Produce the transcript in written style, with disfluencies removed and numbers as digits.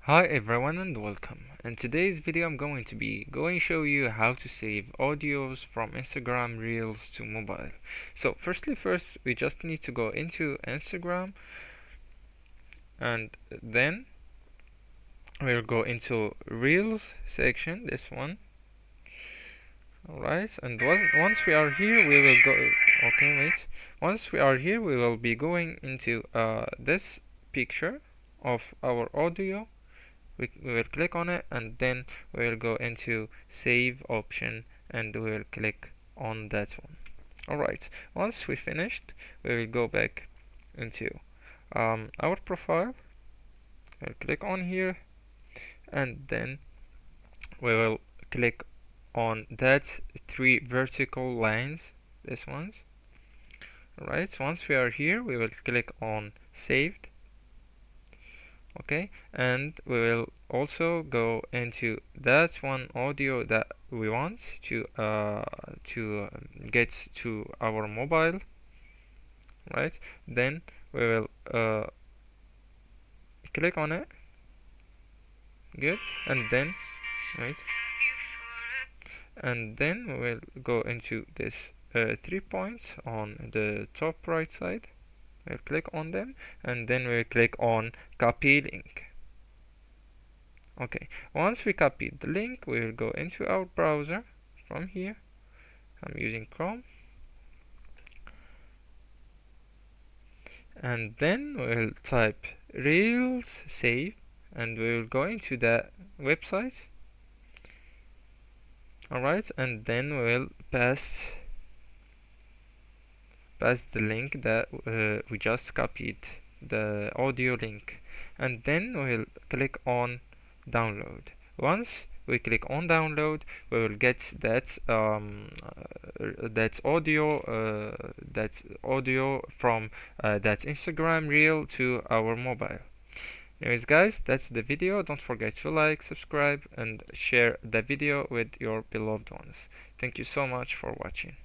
Hi everyone and welcome. In today's video I'm going to show you how to save audios from Instagram Reels to mobile. So first we just need to go into Instagram and then we'll go into Reels section, this one. Alright, and once we are here we will go okay wait. Once we are here we will be going into this picture of our audio. We will click on it and then we will go into save option and we will click on that one. Alright, once we finished we will go back into our profile. We'll click on here and then we will click on that three vertical lines, this ones. Alright, once we are here we will click on saved. Okay, and we will also go into that one audio that we want to get to our mobile, right? Then we will click on it. Good. And then right, and then we will go into this 3 points on the top right side. We'll click on them and then we'll click on copy link. Okay, once we copy the link we will go into our browser from here. I'm using Chrome, and then we'll type Reels save and we will go into that website. Alright, and then we will pass the link that we just copied, the audio link, and then we'll click on download. Once we click on download we will get that audio from that Instagram reel to our mobile. Anyways guys, that's the video. Don't forget to like, subscribe and share the video with your beloved ones. Thank you so much for watching.